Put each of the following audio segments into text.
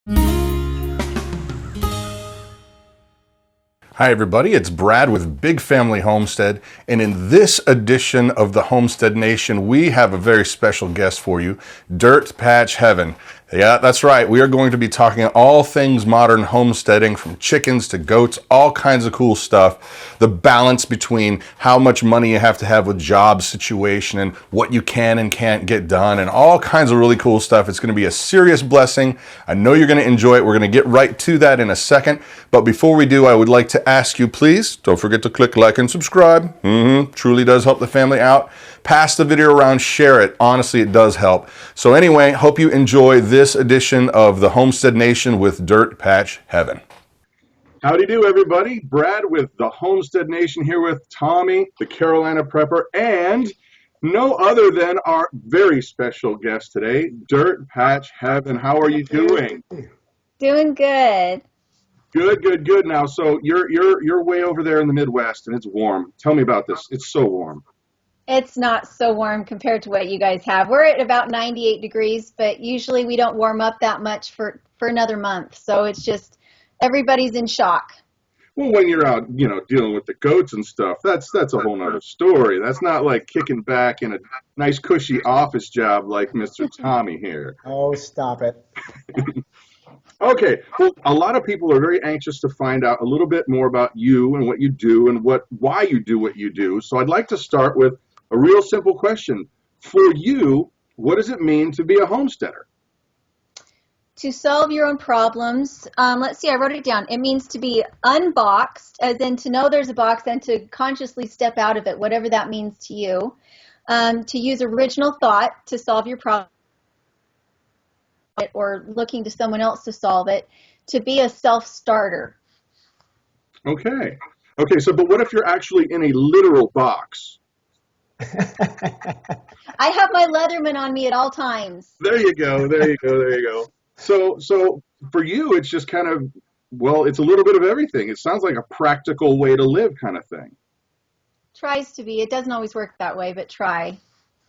Hi everybody, it's Brad with Big Family Homestead, and in this edition of the Homestead Nation, we have a very special guest for you, Dirtpatcheaven. Yeah, that's right. We are going to be talking all things modern homesteading, from chickens to goats, all kinds of cool stuff. The balance between how much money you have to have with job situation and what you can and can't get done, and all kinds of really cool stuff. It's going to be a serious blessing. I know you're going to enjoy it. We're going to get right to that in a second. But before we do, I would like to ask you, please, don't forget to click like and subscribe. Truly does help the family out. Pass the video around, share it. Honestly, it does help. So anyway, hope you enjoy this edition of the Homestead Nation with Dirtpatcheaven. Howdy do, everybody. Brad with the Homestead Nation here with Tommy, the Carolina Prepper, and no other than our very special guest today, Dirtpatcheaven. How are you doing? Doing good. Good. Now, so you're way over there in the Midwest, and it's warm. Tell me about this. It's so warm. It's not so warm compared to what you guys have. We're at about 98 degrees, but usually we don't warm up that much for another month. So it's just everybody's in shock. Well, when you're out, dealing with the goats and stuff, that's a whole nother story. That's not like kicking back in a nice cushy office job like Mr. Tommy here. Oh, stop it. Okay, well, a lot of people are very anxious to find out a little bit more about you and what you do and why you do what you do. So I'd like to start with a real simple question. For you, what does it mean to be a homesteader? To solve your own problems, let's see, I wrote it down. It means to be unboxed, as in to know there's a box and to consciously step out of it, whatever that means to you. To use original thought to solve your problem, or looking to someone else to solve it. To be a self-starter. Okay, so but what if you're actually in a literal box? I have my Leatherman on me at all times. There you go. So for you, it's just kind of, well, it's a little bit of everything. It sounds like a practical way to live kind of thing. Tries to be. It doesn't always work that way, but try.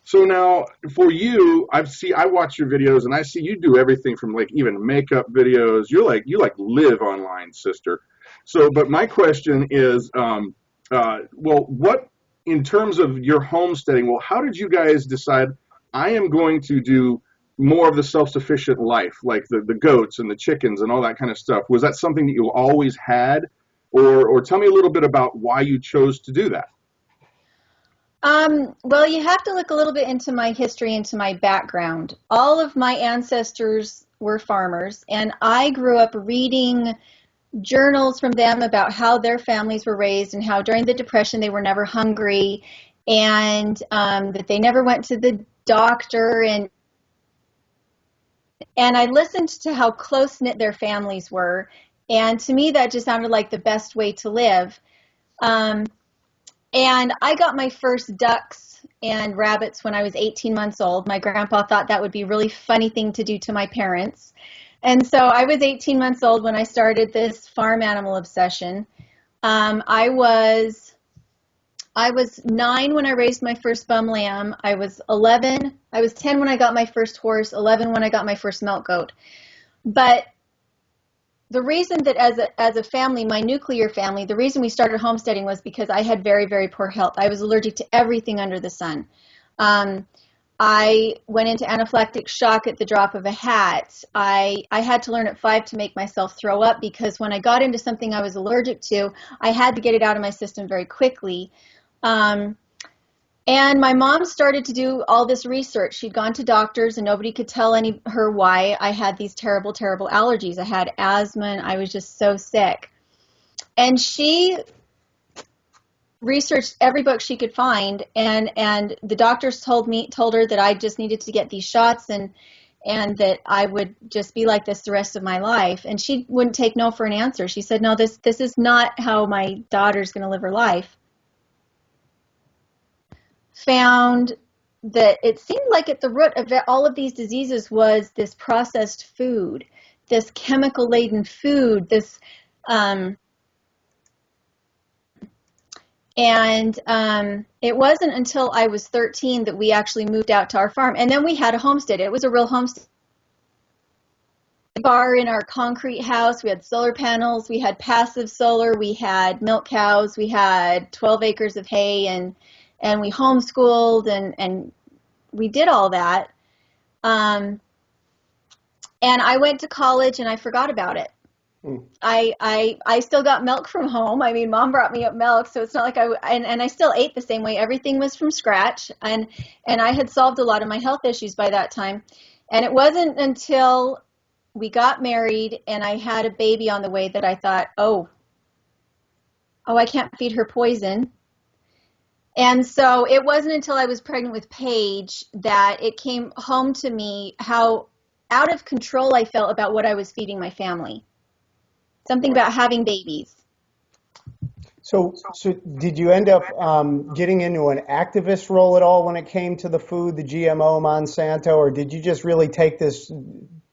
So now, for you, I watch your videos, and I see you do everything from like even makeup videos. You live online, sister. So, but my question is, what in terms of your homesteading? Well, how did you guys decide I am going to do more of the self-sufficient life, like the goats and the chickens and all that kind of stuff? Was that something that you always had, or tell me a little bit about why you chose to do that? Well, you have to look a little bit into my history, into my background. All of my ancestors were farmers, and I grew up reading journals from them about how their families were raised and how during the Depression they were never hungry, and that they never went to the doctor, and I listened to how close-knit their families were, and to me that just sounded like the best way to live. And I got my first ducks and rabbits when I was 18 months old. My grandpa thought that would be a really funny thing to do to my parents. And so I was 18 months old when I started this farm animal obsession. I was 9 when I raised my first bum lamb. I was 10 when I got my first horse, 11 when I got my first milk goat. But the reason that as a family, my nuclear family, the reason we started homesteading was because I had very, very poor health. I was allergic to everything under the sun. I went into anaphylactic shock at the drop of a hat. I had to learn at 5 to make myself throw up, because when I got into something I was allergic to, I had to get it out of my system very quickly. And my mom started to do all this research. She'd gone to doctors and nobody could tell her why I had these terrible, terrible allergies. I had asthma and I was just so sick. And she researched every book she could find, and the doctors told her that I just needed to get these shots and that I would just be like this the rest of my life. And she wouldn't take no for an answer. She said, no, this is not how my daughter's going to live her life. Found that it seemed like at the root of all of these diseases was this processed food, this chemical-laden food, this it wasn't until I was 13 that we actually moved out to our farm, and then we had a homestead. It was a real homestead. bar in our concrete house. We had solar panels. We had passive solar. We had milk cows. We had 12 acres of hay, and we homeschooled, and we did all that. And I went to college, and I forgot about it. I still got milk from home. I mean, Mom brought me up milk, so it's not like and I still ate the same way. Everything was from scratch, and I had solved a lot of my health issues by that time. And it wasn't until we got married and I had a baby on the way that I thought, oh, I can't feed her poison. And so it wasn't until I was pregnant with Paige that it came home to me how out of control I felt about what I was feeding my family. Something about having babies. So did you end up getting into an activist role at all when it came to the food, the GMO, Monsanto, or did you just really take this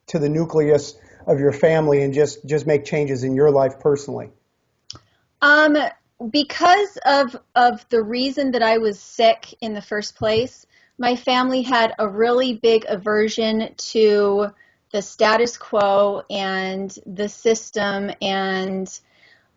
to the nucleus of your family and just make changes in your life personally? Because of the reason that I was sick in the first place, my family had a really big aversion to the status quo and the system and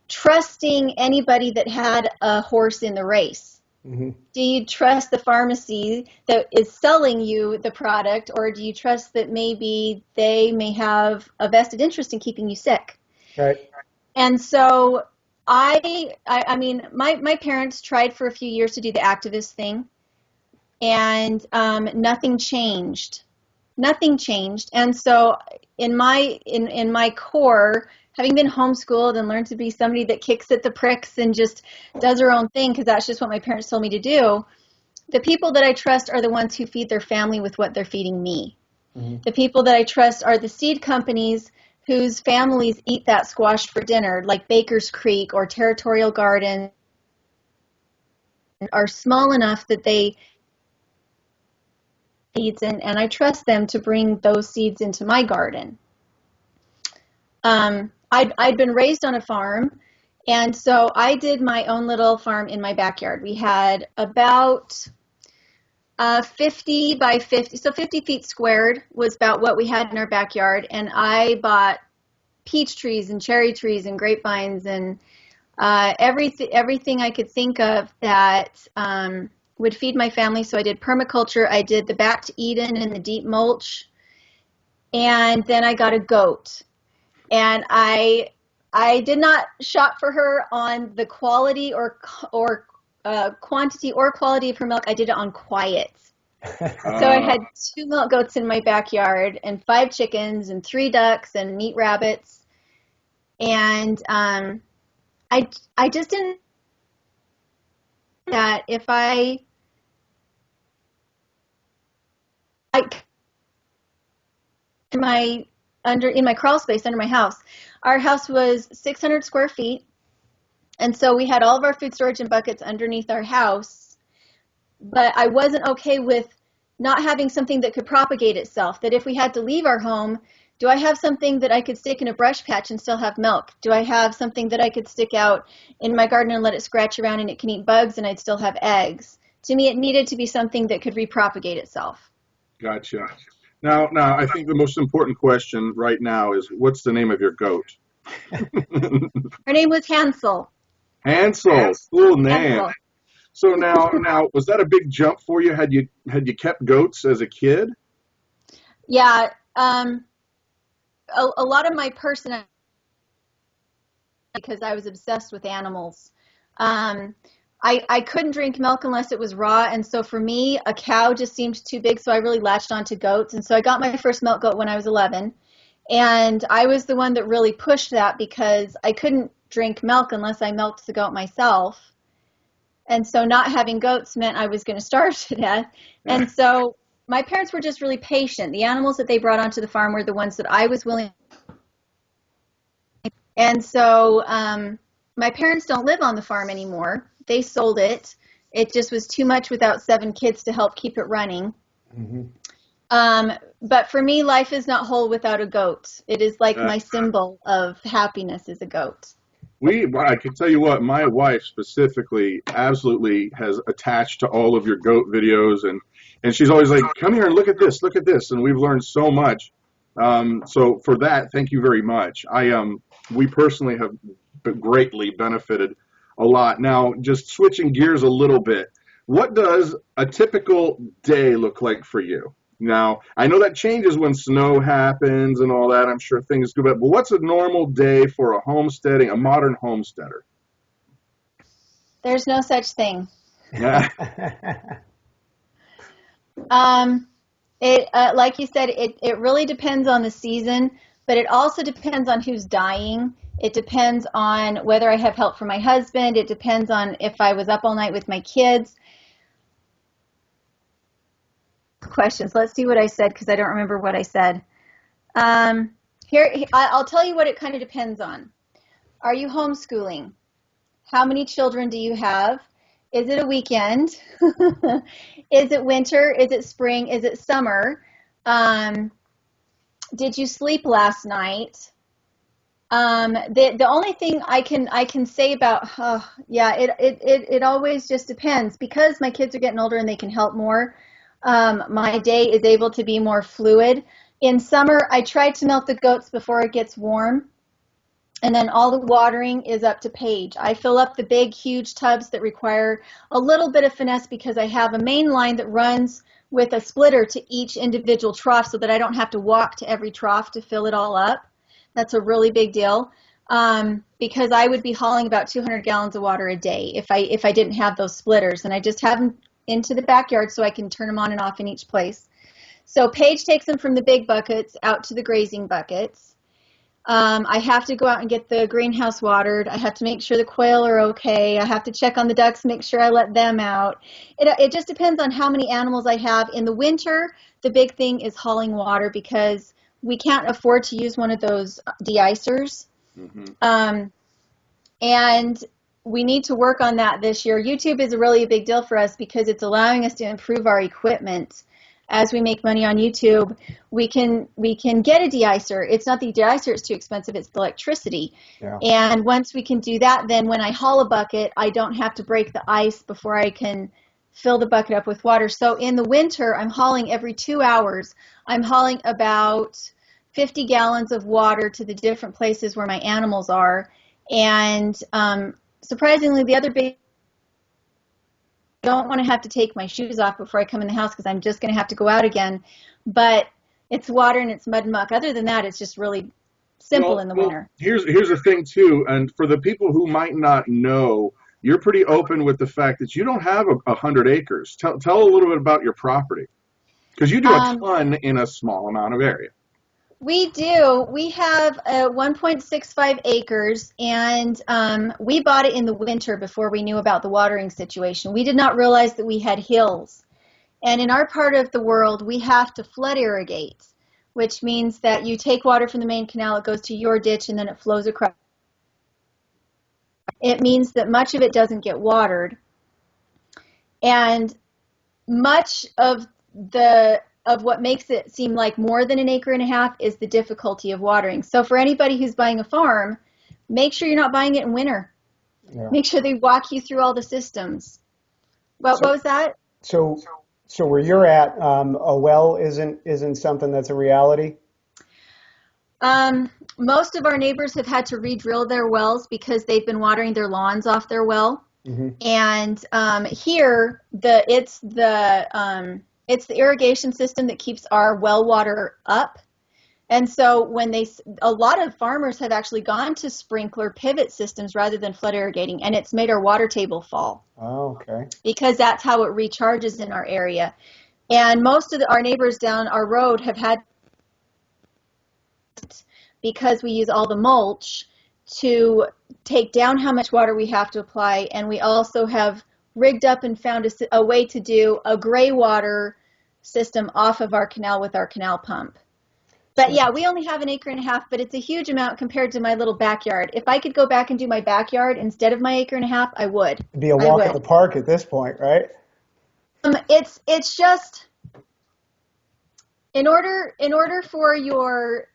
trusting anybody that had a horse in the race. Mm-hmm. Do you trust the pharmacy that is selling you the product, or do you trust that maybe they may have a vested interest in keeping you sick? Right. And so I mean, my parents tried for a few years to do the activist thing, and nothing changed. Nothing changed. And so in my core, having been homeschooled and learned to be somebody that kicks at the pricks and just does her own thing, because that's just what my parents told me to do, the people that I trust are the ones who feed their family with what they're feeding me. Mm-hmm. The people that I trust are the seed companies whose families eat that squash for dinner, like Baker's Creek or Territorial Garden, are small enough that they seeds, and I trust them to bring those seeds into my garden. I'd been raised on a farm, and so I did my own little farm in my backyard. We had about 50 by 50, so 50 feet squared was about what we had in our backyard, and I bought peach trees and cherry trees and grapevines and everything I could think of that would feed my family. So I did permaculture, I did the back to Eden and the deep mulch, and then I got a goat. And I did not shop for her on the quality or quantity or quality of her milk. I did it on quiet. So I had 2 milk goats in my backyard and 5 chickens and 3 ducks and meat rabbits. And I just didn't that if I in my crawl space under my house. Our house was 600 square feet, and so we had all of our food storage in buckets underneath our house, but I wasn't okay with not having something that could propagate itself, that if we had to leave our home, do I have something that I could stick in a brush patch and still have milk? Do I have something that I could stick out in my garden and let it scratch around and it can eat bugs and I'd still have eggs? To me, it needed to be something that could repropagate itself. Gotcha. Now, I think the most important question right now is, what's the name of your goat? Her name was Hansel. Hansel, cool name. Hansel. So now, was that a big jump for you? Had you kept goats as a kid? Yeah, a lot of my personality, because I was obsessed with animals. I couldn't drink milk unless it was raw, and so for me, a cow just seemed too big, so I really latched onto goats. And so I got my first milk goat when I was 11, and I was the one that really pushed that because I couldn't drink milk unless I milked the goat myself. And so not having goats meant I was going to starve to death. And so my parents were just really patient. The animals that they brought onto the farm were the ones that I was willing. And so my parents don't live on the farm anymore. They sold it. It just was too much without 7 kids to help keep it running. Mm-hmm. But for me, life is not whole without a goat. It is like my symbol of happiness is a goat. I can tell you what, my wife specifically absolutely has attached to all of your goat videos, and she's always like, come here and look at this, and we've learned so much. So for that, thank you very much. We personally have greatly benefited a lot. Now, just switching gears a little bit, what does a typical day look like for you? Now, I know that changes when snow happens and all that. I'm sure things go bad, but what's a normal day for a modern homesteader? There's no such thing. Yeah. Like you said, it really depends on the season, but it also depends on who's dying. It depends on whether I have help from my husband. It depends on if I was up all night with my kids. Questions. Let's see what I said because I don't remember what I said. I'll tell you what it kind of depends on. Are you homeschooling? How many children do you have? Is it a weekend? Is it winter? Is it spring? Is it summer? Did you sleep last night? The only thing I can say about it always just depends because my kids are getting older and they can help more. My day is able to be more fluid. In summer, I try to milk the goats before it gets warm. And then all the watering is up to Paige. I fill up the big, huge tubs that require a little bit of finesse because I have a main line that runs with a splitter to each individual trough so that I don't have to walk to every trough to fill it all up. That's a really big deal because I would be hauling about 200 gallons of water a day if I didn't have those splitters. And I just have them into the backyard so I can turn them on and off in each place. So Paige takes them from the big buckets out to the grazing buckets. I have to go out and get the greenhouse watered. I have to make sure the quail are okay. I have to check on the ducks, make sure I let them out. It just depends on how many animals I have. In the winter, the big thing is hauling water because we can't afford to use one of those de-icers. Mm-hmm. And we need to work on that this year. YouTube is really a big deal for us because it's allowing us to improve our equipment. As we make money on YouTube, we can get a de-icer. It's not the de-icer is too expensive, it's the electricity. Yeah. And once we can do that, then when I haul a bucket, I don't have to break the ice before I can fill the bucket up with water. So in the winter, I'm hauling every 2 hours. I'm hauling about 50 gallons of water to the different places where my animals are. And surprisingly, the other big don't want to have to take my shoes off before I come in the house because I'm just going to have to go out again. But it's water and it's mud and muck. Other than that, it's just really simple in the winter. Here's the thing, too. And for the people who might not know, you're pretty open with the fact that you don't have 100 acres. Tell a little bit about your property because you do a ton in a small amount of area. We do. We have 1.65 acres, and we bought it in the winter before we knew about the watering situation. We did not realize that we had hills. And in our part of the world, we have to flood irrigate, which means that you take water from the main canal, it goes to your ditch, and then it flows across. It means that much of it doesn't get watered. And much of what makes it seem like more than 1.5 acres is the difficulty of watering. So for anybody who's buying a farm, make sure you're not buying it in winter. Yeah. Make sure they walk you through all the systems. What was that? So where you're at, a well isn't something that's a reality? Most of our neighbors have had to re-drill their wells because they've been watering their lawns off their well. Mm-hmm. And here, it's the irrigation system that keeps our well water up. And so a lot of farmers have actually gone to sprinkler pivot systems rather than flood irrigating, and it's made our water table fall. Oh, okay. Because that's how it recharges in our area. And most of our neighbors down our road have had, because we use all the mulch to take down how much water we have to apply, and we also have rigged up and found a way to do a gray water system off of our canal with our canal pump. But yeah, we only have 1.5 acres, but it's a huge amount compared to my little backyard. If I could go back and do my backyard instead of my 1.5 acres, I would. It'd be a walk in the park at this point, right? It's just in order for your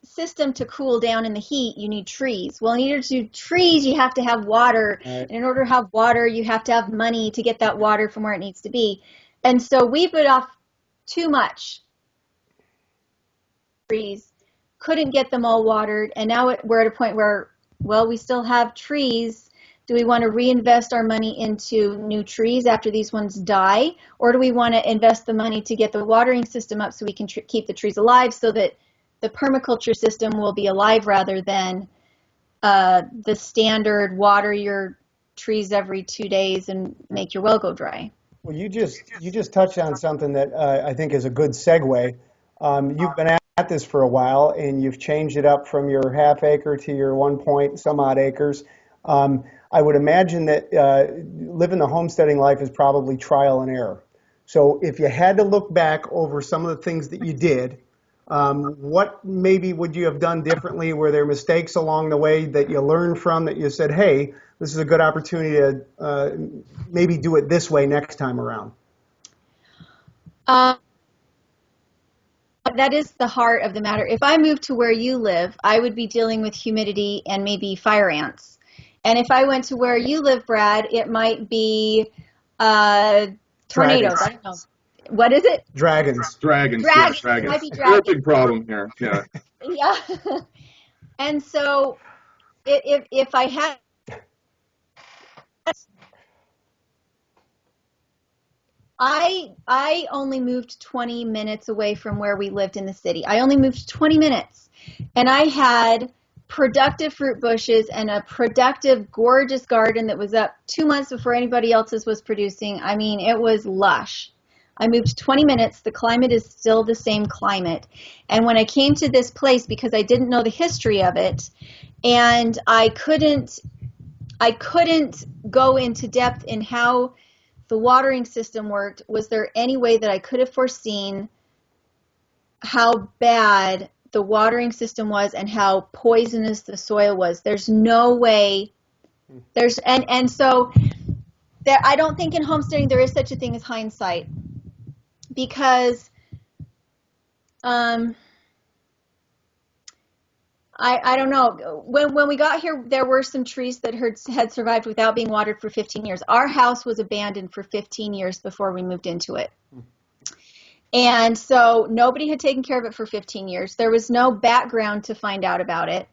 system to cool down in the heat, you need trees. Well, in order to do trees, you have to have water. Right. And in order to have water, you have to have money to get that water from where it needs to be. And so we bit off too much. trees, couldn't get them all watered, and now we're at a point where, well, we still have trees. Do we want to reinvest our money into new trees after these ones die, or do we want to invest the money to get the watering system up so we can keep the trees alive, so that the permaculture system will be alive rather than the standard water your trees every 2 days and make your well go dry? Well, you just touched on something that I think is a good segue. You've been at this for a while, and you've changed it up from your half acre to your 1 point some odd acres. I would imagine that living the homesteading life is probably trial and error. So if you had to look back over some of the things that you did, what maybe would you have done differently? Were there mistakes along the way that you learned from that you said, hey, this is a good opportunity to maybe do it this way next time around? That is the heart of the matter. If I moved to where you live, I would be dealing with humidity and maybe fire ants. And if I went to where you live, Brad, it might be tornadoes. Dragons. I don't know. What is it? Dragons. Dragons. Dragons. Yeah, It might be They're a dragons. big problem here. Yeah. Yeah. And so if I had, I only moved 20 minutes away from where we lived in the city. I only moved 20 minutes, and I had productive fruit bushes and a productive, gorgeous garden that was up 2 months before anybody else's was producing. I mean, it was lush. I moved 20 minutes. The climate is still the same climate. And when I came to this place, because I didn't know the history of it, and I couldn't go into depth in how the watering system worked, was there any way that I could have foreseen how bad the watering system was and how poisonous the soil was? There's no way. So there, I don't think in homesteading there is such a thing as hindsight, because I don't know. When we got here, there were some trees that had survived without being watered for 15 years. Our house was abandoned for 15 years before we moved into it. And so nobody had taken care of it for 15 years. There was no background to find out about it.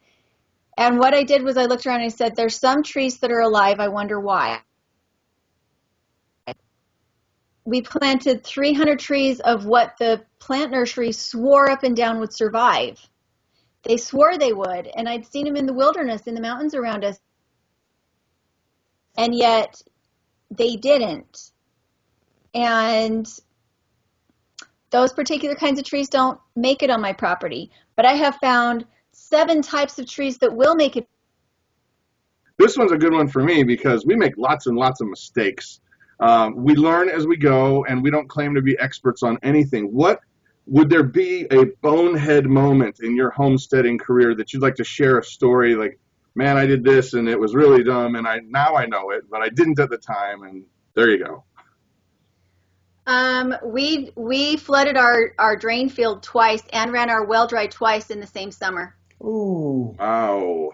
And what I did was I looked around and I said, there's some trees that are alive. I wonder why. We planted 300 trees of what the plant nursery swore up and down would survive. They swore they would, and I'd seen them in the wilderness, in the mountains around us, and yet they didn't. And those particular kinds of trees don't make it on my property, but I have found 7 types of trees that will make it. This one's a good one for me because we make lots and lots of mistakes. We learn as we go, and we don't claim to be experts on anything. What would there be a bonehead moment in your homesteading career that you'd like to share a story like, man, I did this and it was really dumb and now I know it, but I didn't at the time, and there you go. We flooded our drain field twice and ran our well dry twice in the same summer. Ooh. Wow.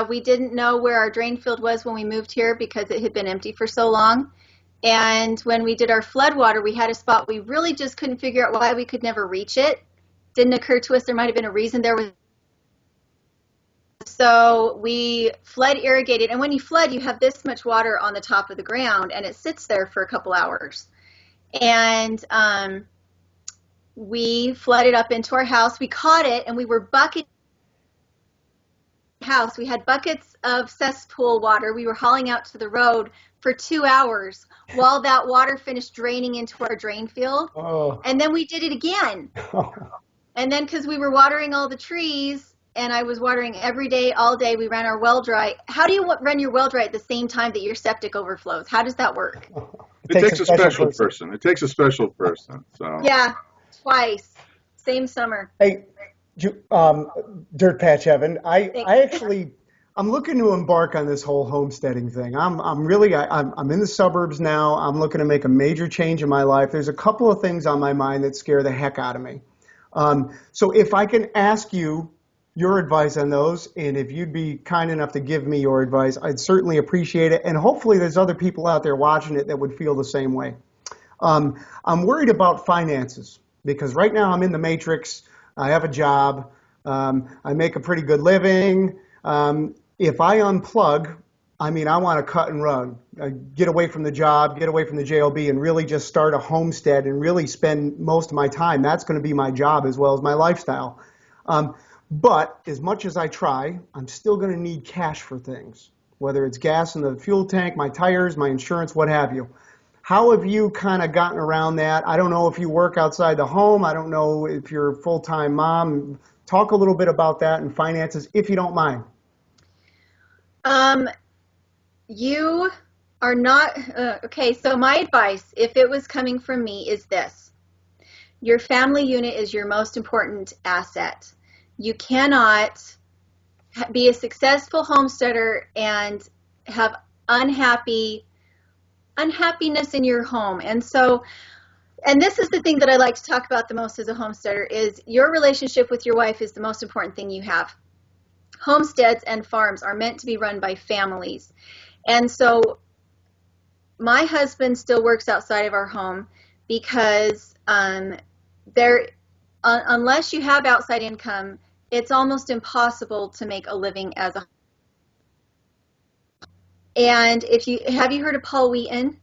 We didn't know where our drain field was when we moved here because it had been empty for so long. And when we did our flood water, we had a spot we really just couldn't figure out why we could never reach it. Didn't occur to us there might have been a reason there was. So we flood irrigated. And when you flood, you have this much water on the top of the ground, and it sits there for a couple hours. And we flooded up into our house. We caught it, and we were bucketing the house. We had buckets of cesspool water. We were hauling out to the road for 2 hours while that water finished draining into our drain field. Oh. And then we did it again. And then because we were watering all the trees, and I was watering every day, all day, we ran our well dry. How do you run your well dry at the same time that your septic overflows? How does that work? It takes a special person. It takes a special person. So Yeah, twice. Same summer. Hey, Dirtpatcheaven, I'm looking to embark on this whole homesteading thing. I'm in the suburbs now. I'm looking to make a major change in my life. There's a couple of things on my mind that scare the heck out of me. So if I can ask you your advice on those, and if you'd be kind enough to give me your advice, I'd certainly appreciate it. And hopefully there's other people out there watching it that would feel the same way. I'm worried about finances because right now I'm in the matrix. I have a job. I make a pretty good living. If I unplug, I mean, I want to cut and run, get away from the job, get away from the job, and really just start a homestead and really spend most of my time. That's going to be my job as well as my lifestyle. But as much as I try, I'm still going to need cash for things, whether it's gas in the fuel tank, my tires, my insurance, what have you. How have you kind of gotten around that? I don't know if you work outside the home. I don't know if you're a full-time mom. Talk a little bit about that and finances, if you don't mind. You are not, okay, so my advice, if it was coming from me, is this. Your family unit is your most important asset. You cannot be a successful homesteader and have unhappiness in your home. And so, and this is the thing that I like to talk about the most as a homesteader, is your relationship with your wife is the most important thing you have. Homesteads and farms are meant to be run by families. And so my husband still works outside of our home because unless you have outside income, it's almost impossible to make a living as a. And have you heard of Paul Wheaton?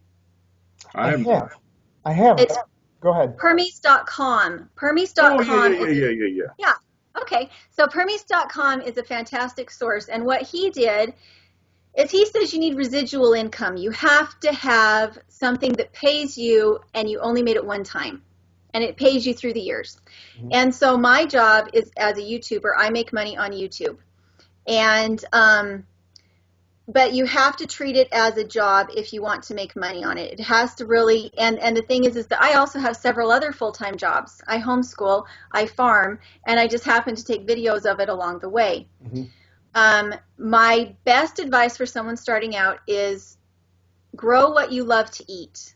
I have. It's Go ahead. Permies.com. Permies.com. Oh, yeah. Yeah. Okay. So Permies.com is a fantastic source. And what he did is he says you need residual income. You have to have something that pays you and you only made it one time. And it pays you through the years. Mm-hmm. And so my job is, as a YouTuber, I make money on YouTube. And but you have to treat it as a job if you want to make money on it. It has to really, and the thing is that I also have several other full-time jobs. I homeschool, I farm, and I just happen to take videos of it along the way. Mm-hmm. My best advice for someone starting out is grow what you love to eat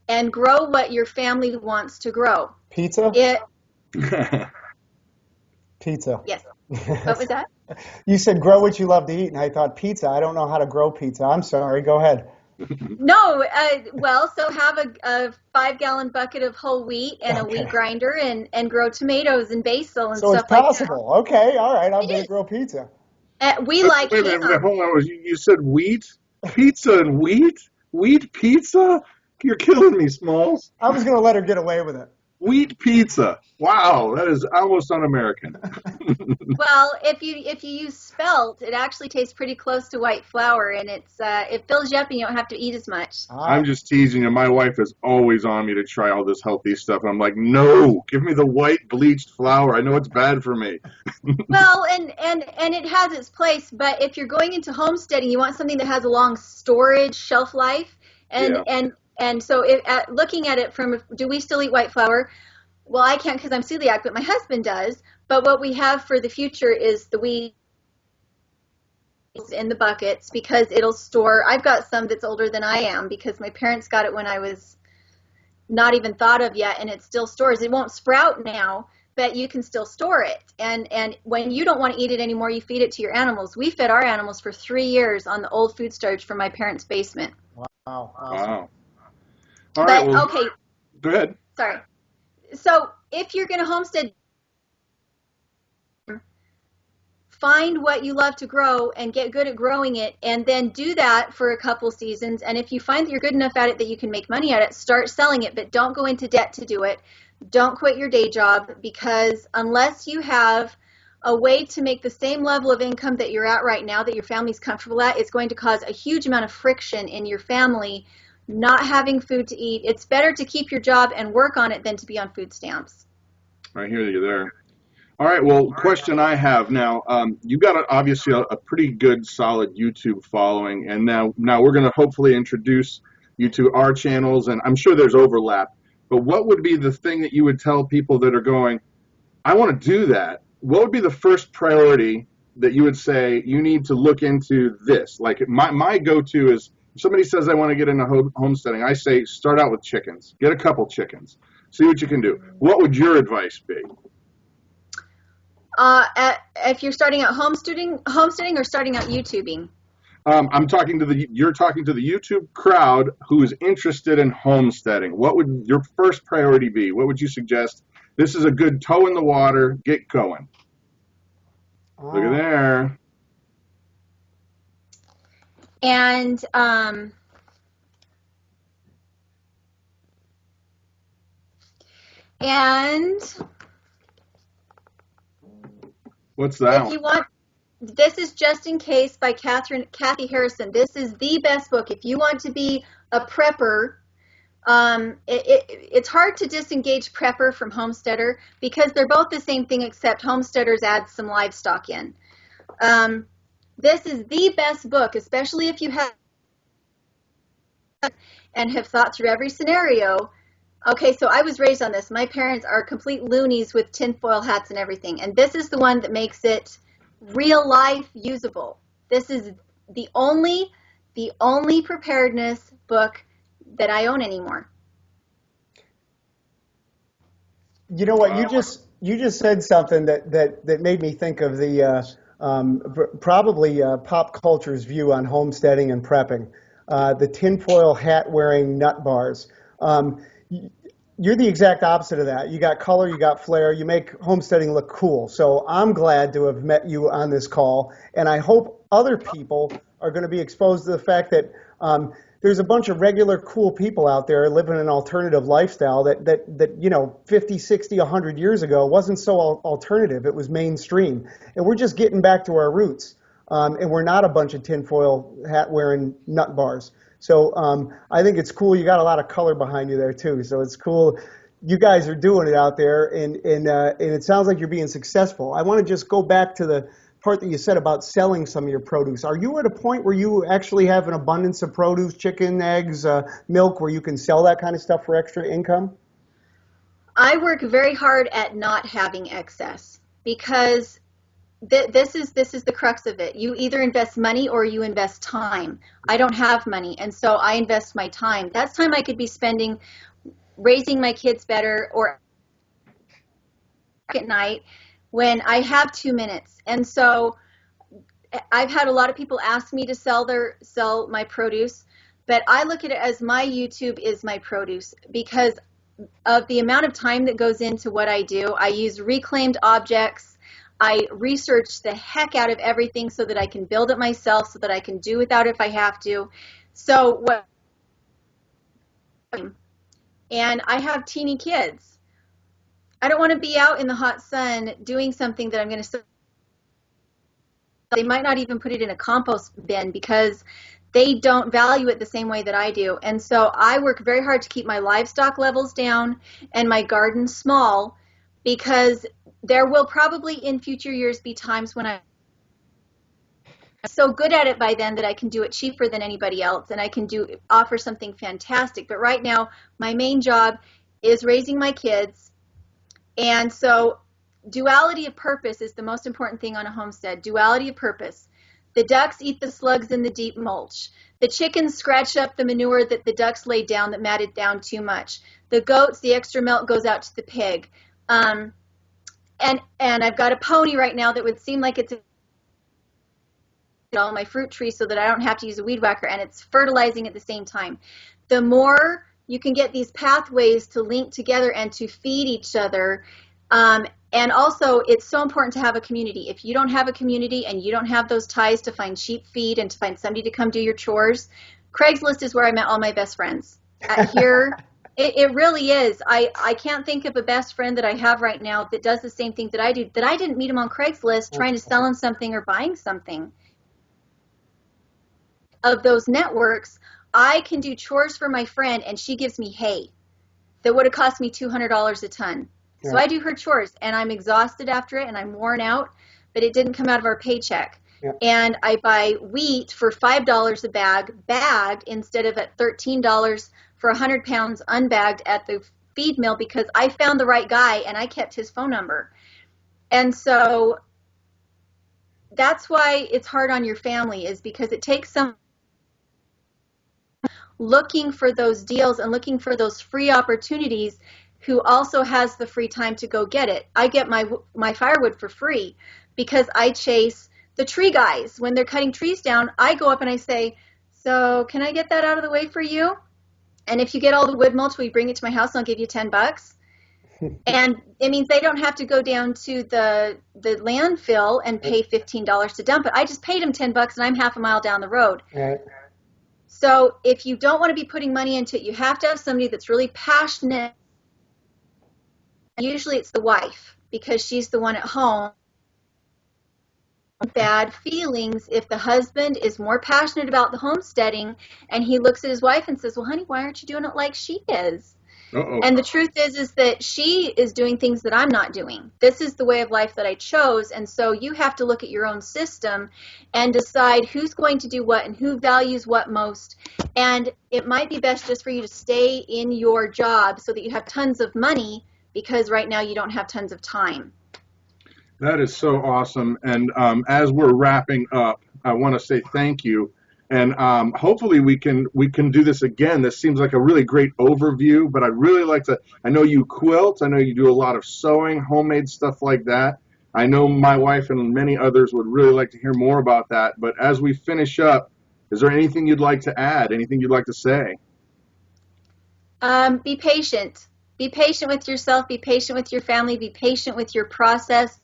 and grow what your family wants to grow. Pizza? Pizza. Yes. What was that? You said grow what you love to eat, and I thought pizza. I don't know how to grow pizza. I'm sorry. Go ahead. No, well, so have a 5-gallon bucket of whole wheat and a wheat grinder and grow tomatoes and basil and so stuff like that. So it's possible. Okay, all right. I'm going to grow pizza. We like wait, hold on. You said wheat? Pizza and wheat? Wheat pizza? You're killing me, Smalls. I was going to let her get away with it. Wheat pizza. Wow, that is almost un-American. Well, if you use spelt, it actually tastes pretty close to white flour, and it fills you up, and you don't have to eat as much. I'm just teasing you. My wife is always on me to try all this healthy stuff, and I'm like, no, give me the white bleached flour. I know it's bad for me. Well, and it has its place, but if you're going into homesteading, you want something that has a long storage shelf life, and so looking at it from, do we still eat white flour? Well, I can't because I'm celiac, but my husband does. But what we have for the future is the wheat in the buckets because it'll store. I've got some that's older than I am because my parents got it when I was not even thought of yet, and it still stores. It won't sprout now, but you can still store it. And when you don't want to eat it anymore, you feed it to your animals. We fed our animals for 3 years on the old food storage from my parents' basement. Wow. Awesome. Wow. All right, okay. Go ahead. Sorry. So if you're going to homestead, find what you love to grow and get good at growing it, and then do that for a couple seasons. And if you find that you're good enough at it that you can make money at it, start selling it, but don't go into debt to do it. Don't quit your day job, because unless you have a way to make the same level of income that you're at right now, that your family's comfortable at, it's going to cause a huge amount of friction in your family not having food to eat. It's better to keep your job and work on it than to be on food stamps. I hear you there. All right, well, question I have now, you've got obviously a pretty good, solid YouTube following, and now we're going to hopefully introduce you to our channels, and I'm sure there's overlap, but what would be the thing that you would tell people that are going, I want to do that? What would be the first priority that you would say you need to look into this? Like my go-to is, if somebody says I want to get into homesteading, I say start out with chickens. Get a couple chickens. See what you can do. What would your advice be? If you're starting out homesteading or starting out YouTubing? You're talking to the YouTube crowd who is interested in homesteading. What would your first priority be? What would you suggest This is a good toe in the water, get going. Look at there. And what's that? If you want, this is Just in Case by Kathy Harrison. This is the best book. If you want to be a prepper, it's hard to disengage prepper from homesteader because they're both the same thing except homesteaders add some livestock in. This is the best book, especially if you have and have thought through every scenario. Okay, so I was raised on this. My parents are complete loonies with tinfoil hats and everything, and this is the one that makes it real life usable. This is the only preparedness book that I own anymore. You know what? You just said something that made me think of the probably pop culture's view on homesteading and prepping. The tinfoil hat wearing nut bars. You're the exact opposite of that. You got color, you got flair, you make homesteading look cool. So I'm glad to have met you on this call, and I hope other people are going to be exposed to the fact that there's a bunch of regular cool people out there living an alternative lifestyle that you know, 50, 60, 100 years ago wasn't so alternative. It was mainstream. And we're just getting back to our roots. And we're not a bunch of tinfoil hat wearing nut bars. So I think it's cool. You got a lot of color behind you there too. So it's cool. You guys are doing it out there, and it sounds like you're being successful. I want to just go back to the part that you said about selling some of your produce. Are you at a point where you actually have an abundance of produce, chicken, eggs, milk, where you can sell that kind of stuff for extra income? I work very hard at not having excess because this is the crux of it. You either invest money or you invest time. I don't have money, and so I invest my time. That's time I could be spending raising my kids better or at night when I have 2 minutes. And so I've had a lot of people ask me to sell my produce, but I look at it as my YouTube is my produce because of the amount of time that goes into what I do. I use reclaimed objects. I research the heck out of everything so that I can build it myself, so that I can do without it if I have to. And I have teeny kids. I don't want to be out in the hot sun doing something that I'm going to. They might not even put it in a compost bin because they don't value it the same way that I do. And so I work very hard to keep my livestock levels down and my garden small, because there will probably in future years be times when I'm so good at it by then that I can do it cheaper than anybody else and I can offer something fantastic. But right now, my main job is raising my kids. And so duality of purpose is the most important thing on a homestead. Duality of purpose. The ducks eat the slugs in the deep mulch. The chickens scratch up the manure that the ducks laid down that matted down too much. The goats, the extra milk goes out to the pig. And I've got a pony right now that would seem like it's all my fruit trees so that I don't have to use a weed whacker, and it's fertilizing at the same time. The more you can get these pathways to link together and to feed each other, and also it's so important to have a community. If you don't have a community and you don't have those ties to find cheap feed and to find somebody to come do your chores, Craigslist is where I met all my best friends. Here, it really is. I can't think of a best friend that I have right now that does the same thing that I do, that I didn't meet him on Craigslist trying to sell him something or buying something. Of those networks, I can do chores for my friend and she gives me hay that would have cost me $200 a ton. So I do her chores and I'm exhausted after it and I'm worn out, but it didn't come out of our paycheck. Yeah. And I buy wheat for $5 a bag, bagged, instead of at $13 for 100 pounds unbagged at the feed mill, because I found the right guy and I kept his phone number. And so that's why it's hard on your family, is because it takes some looking for those deals and looking for those free opportunities, who also has the free time to go get it. I get my firewood for free because I chase the tree guys. When they're cutting trees down, I go up and I say, so can I get that out of the way for you? And if you get all the wood mulch, will you bring it to my house and I'll give you $10? And it means they don't have to go down to the landfill and pay $15 to dump it. I just paid them $10 and I'm half a mile down the road. Right. So if you don't want to be putting money into it, you have to have somebody that's really passionate. Usually it's the wife, because she's the one at home. Bad feelings if the husband is more passionate about the homesteading and he looks at his wife and says, well, honey, why aren't you doing it like she is? Uh-oh. And the truth is that she is doing things that I'm not doing. This is the way of life that I chose. And so you have to look at your own system and decide who's going to do what and who values what most. And it might be best just for you to stay in your job so that you have tons of money, because right now you don't have tons of time. That is so awesome. And as we're wrapping up, I want to say thank you. And hopefully we can do this again. This seems like a really great overview, but I'd really like to, I know you quilt, I know you do a lot of sewing, homemade stuff like that. I know my wife and many others would really like to hear more about that. But as we finish up, is there anything you'd like to add, anything you'd like to say? Be patient. Be patient with yourself, be patient with your family, be patient with your process.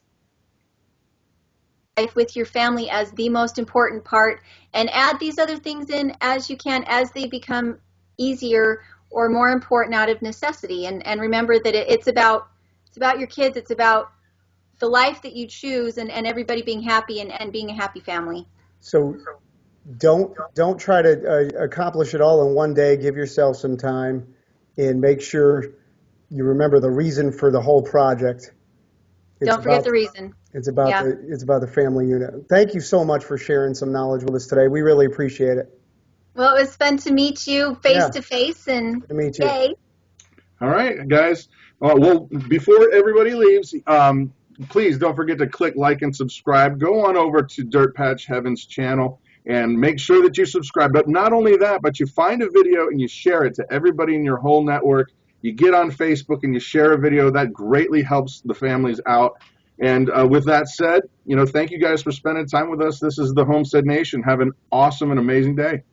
Life with your family as the most important part, and add these other things in as you can as they become easier or more important out of necessity. And remember that it's about your kids, it's about the life that you choose, and everybody being happy and being a happy family. So don't try to accomplish it all in one day. Give yourself some time and make sure you remember the reason for the whole project. Don't forget the reason. It's about the family unit. Thank you so much for sharing some knowledge with us today. We really appreciate it. Well, it was fun to meet you face to face, and good to meet you. Yay. All right, guys. Well, before everybody leaves, please don't forget to click like and subscribe. Go on over to Dirtpatcheaven's channel and make sure that you subscribe. But not only that, but you find a video and you share it to everybody in your whole network. You get on Facebook and you share a video. That greatly helps the families out. And with that said, thank you guys for spending time with us. This is the Homestead Nation. Have an awesome and amazing day.